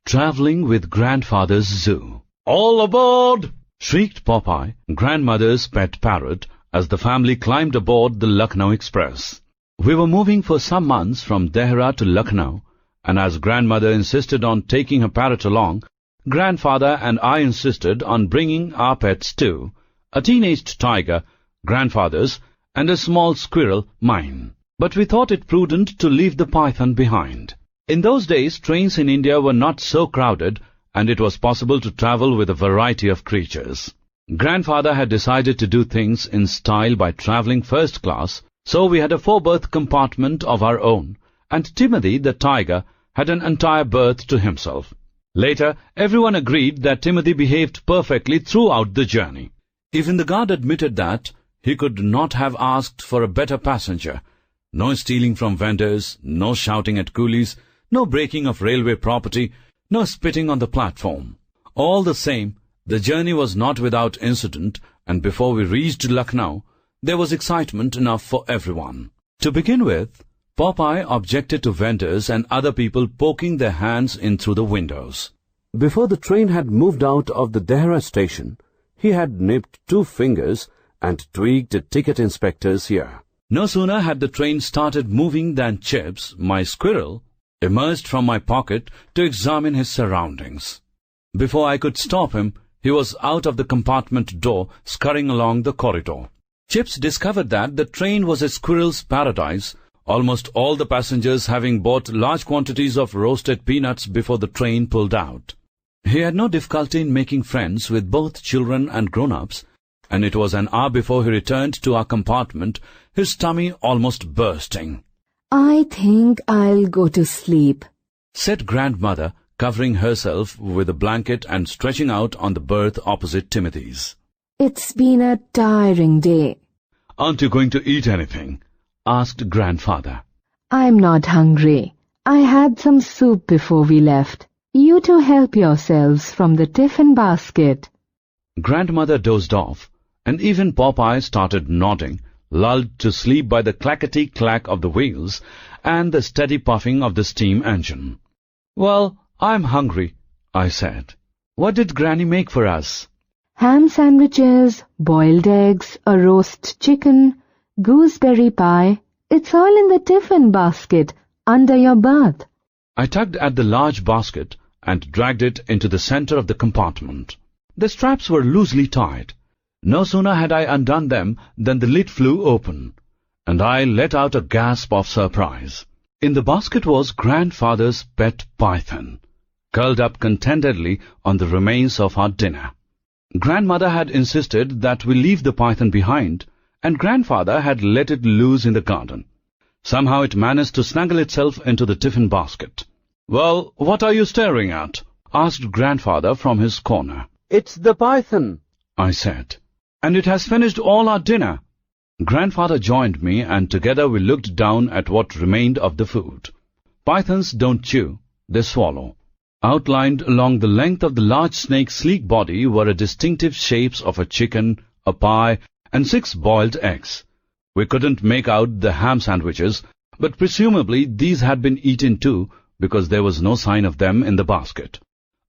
Traveling with Grandfather's Zoo. "All aboard!" shrieked Popeye, grandmother's pet parrot, as the family climbed aboard the Lucknow Express. We were moving for some months from Dehra to Lucknow, and as grandmother insisted on taking her parrot along, grandfather and I insisted on bringing our pets too, a teenaged tiger, grandfather's, and a small squirrel, mine. But we thought it prudent to leave the python behind. In those days, trains in India were not so crowded, and it was possible to travel with a variety of creatures. Grandfather had decided to do things in style by traveling first class, so we had a 4-berth compartment of our own, and Timothy, the tiger, had an entire berth to himself. Later, everyone agreed that Timothy behaved perfectly throughout the journey. Even the guard admitted that he could not have asked for a better passenger. No stealing from vendors, no shouting at coolies, no breaking of railway property, no spitting on the platform. All the same, the journey was not without incident, and before we reached Lucknow, there was excitement enough for everyone. To begin with, Popeye objected to vendors and other people poking their hands in through the windows. Before the train had moved out of the Dehra station, he had nipped 2 fingers and tweaked the ticket inspector's ear. No sooner had the train started moving than Chips, my squirrel, emerged from my pocket to examine his surroundings. Before I could stop him, he was out of the compartment door, scurrying along the corridor. Chips discovered that the train was a squirrel's paradise, almost all the passengers having bought large quantities of roasted peanuts before the train pulled out. He had no difficulty in making friends with both children and grown-ups, and it was an hour before he returned to our compartment, his tummy almost bursting. "I think I'll go to sleep," said grandmother, covering herself with a blanket and stretching out on the berth opposite Timothy's. "It's been a tiring day." "Aren't you going to eat anything?" asked grandfather. "I'm not hungry. I had some soup before we left. You two help yourselves from the tiffin basket." Grandmother dozed off, and even Popeye started nodding, lulled to sleep by the clackety-clack of the wheels and the steady puffing of the steam engine. "Well, I'm hungry," I said. "What did Granny make for us?" "Ham sandwiches, boiled eggs, a roast chicken, gooseberry pie. It's all in the tiffin basket, under your berth." I tugged at the large basket and dragged it into the center of the compartment. The straps were loosely tied. No sooner had I undone them than the lid flew open, and I let out a gasp of surprise. In the basket was grandfather's pet python, curled up contentedly on the remains of our dinner. Grandmother had insisted that we leave the python behind, and grandfather had let it loose in the garden. Somehow it managed to snuggle itself into the tiffin basket. "Well, what are you staring at?" asked grandfather from his corner. "It's the python," I said. "And it has finished all our dinner." Grandfather joined me, and together we looked down at what remained of the food. Pythons don't chew, they swallow. Outlined along the length of the large snake's sleek body were the distinctive shapes of a chicken, a pie, and 6 boiled eggs. We couldn't make out the ham sandwiches, but presumably these had been eaten too, because there was no sign of them in the basket.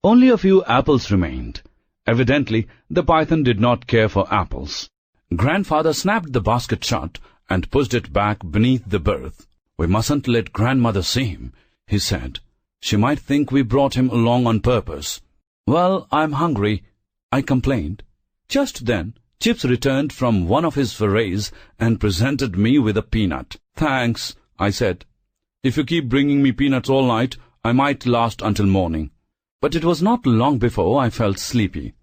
Only a few apples remained. Evidently, the python did not care for apples. Grandfather snapped the basket shut and pushed it back beneath the berth. "We mustn't let grandmother see him," he said. "She might think we brought him along on purpose." "Well, I'm hungry," I complained. Just then, Chips returned from one of his forays and presented me with a peanut. "Thanks," I said. "If you keep bringing me peanuts all night, I might last until morning." But it was not long before I felt sleepy.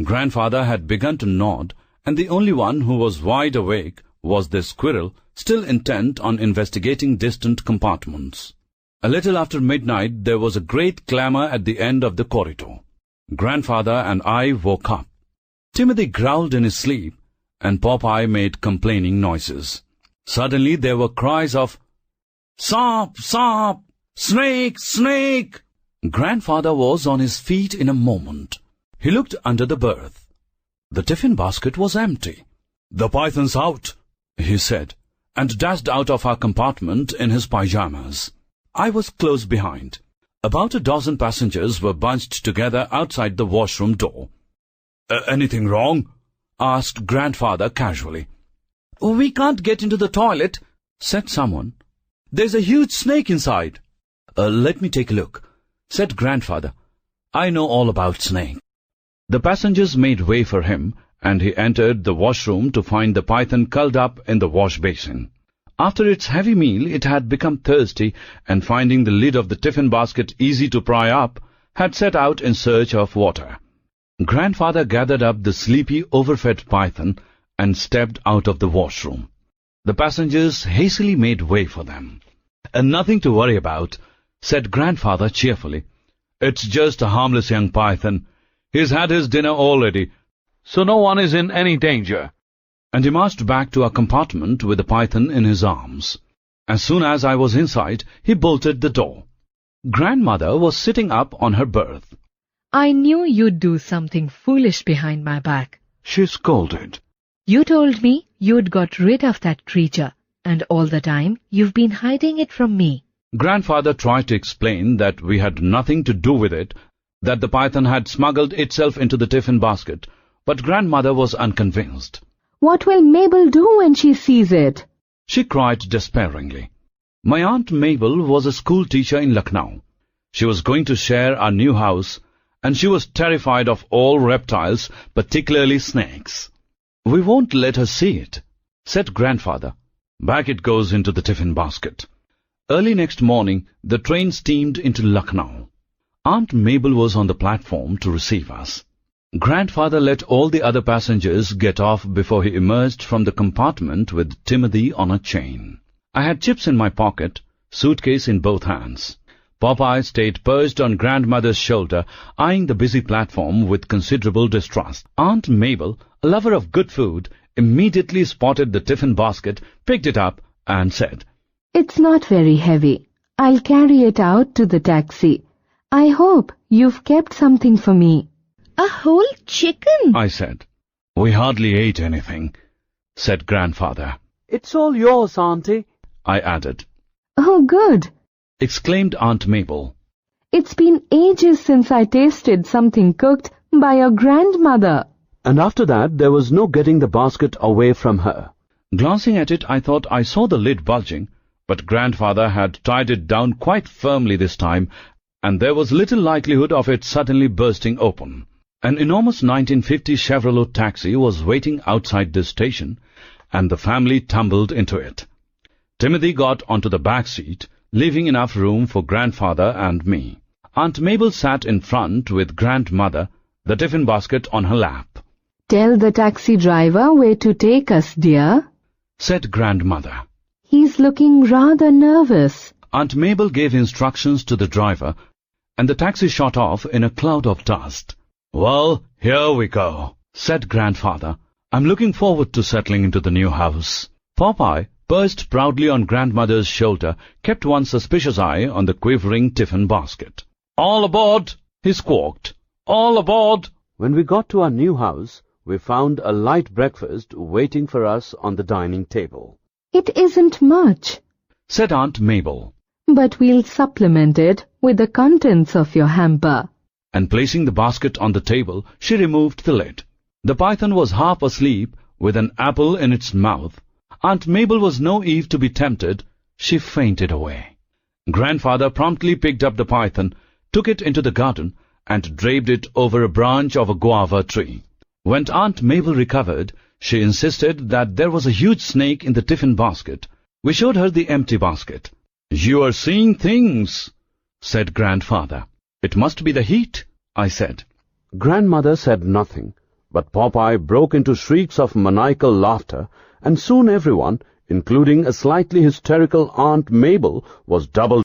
Grandfather had begun to nod, and the only one who was wide awake was the squirrel, still intent on investigating distant compartments. A little after midnight there was a great clamor at the end of the corridor. Grandfather and I woke up. Timothy growled in his sleep, and Popeye made complaining noises. Suddenly there were cries of, "Sop! Sop! Snake! Snake!" Grandfather was on his feet in a moment. He looked under the berth. The tiffin basket was empty. "The python's out," he said, and dashed out of our compartment in his pyjamas. I was close behind. About a dozen passengers were bunched together outside the washroom door. Anything wrong?" asked grandfather casually. "We can't get into the toilet," said someone. "There's a huge snake inside." Let me take a look," said grandfather. "I know all about snake." The passengers made way for him, and he entered the washroom to find the python curled up in the wash basin. After its heavy meal, it had become thirsty, and finding the lid of the tiffin basket easy to pry up, had set out in search of water. Grandfather gathered up the sleepy, overfed python and stepped out of the washroom. The passengers hastily made way for them. "Nothing to worry about," said grandfather cheerfully. "It's just a harmless young python. He's had his dinner already, so no one is in any danger." And he marched back to our compartment with the python in his arms. As soon as I was inside, he bolted the door. Grandmother was sitting up on her berth. "I knew you'd do something foolish behind my back," she scolded. "You told me you'd got rid of that creature, and all the time you've been hiding it from me." Grandfather tried to explain that we had nothing to do with it, that the python had smuggled itself into the tiffin basket, but grandmother was unconvinced. What will Mabel do when she sees it? She cried despairingly. My Aunt Mabel was a school teacher in Lucknow. She was going to share our new house, and she was terrified of all reptiles, particularly snakes. "We won't let her see it," said grandfather. Back it goes into the tiffin basket. Early next morning, the train steamed into Lucknow. Aunt Mabel was on the platform to receive us. Grandfather let all the other passengers get off before he emerged from the compartment with Timothy on a chain. I had chips in my pocket, suitcase in both hands. Popeye stayed perched on grandmother's shoulder, eyeing the busy platform with considerable distrust. Aunt Mabel, a lover of good food, immediately spotted the tiffin basket, picked it up, and said, "It's not very heavy. I'll carry it out to the taxi. I hope you've kept something for me." "A whole chicken?" I said. "We hardly ate anything," said grandfather. "It's all yours, Auntie," I added. "Oh, good," exclaimed Aunt Mabel. "It's been ages since I tasted something cooked by your grandmother." And after that, there was no getting the basket away from her. Glancing at it, I thought I saw the lid bulging, but grandfather had tied it down quite firmly this time, and there was little likelihood of it suddenly bursting open. An enormous 1950 Chevrolet taxi was waiting outside the station, and the family tumbled into it. Timothy got onto the back seat, leaving enough room for grandfather and me. Aunt Mabel sat in front with grandmother, the tiffin basket on her lap. "Tell the taxi driver where to take us, dear," said grandmother. "He's looking rather nervous." Aunt Mabel gave instructions to the driver, and the taxi shot off in a cloud of dust. "Well, here we go," said grandfather. "I'm looking forward to settling into the new house." Popeye, perched proudly on grandmother's shoulder, kept one suspicious eye on the quivering tiffin basket. "All aboard!" he squawked. "All aboard!" When we got to our new house, we found a light breakfast waiting for us on the dining table. "It isn't much," said Aunt Mabel. "but we'll supplement it with the contents of your hamper." And placing the basket on the table, she removed the lid. The python was half asleep, with an apple in its mouth. Aunt Mabel was no Eve to be tempted. She fainted away. Grandfather promptly picked up the python, took it into the garden, and draped it over a branch of a guava tree. When Aunt Mabel recovered, she insisted that there was a huge snake in the tiffin basket. We showed her the empty basket. "You are seeing things," said grandfather. "It must be the heat," I said. Grandmother said nothing, but Popeye broke into shrieks of maniacal laughter, and soon everyone, including a slightly hysterical Aunt Mabel, was doubled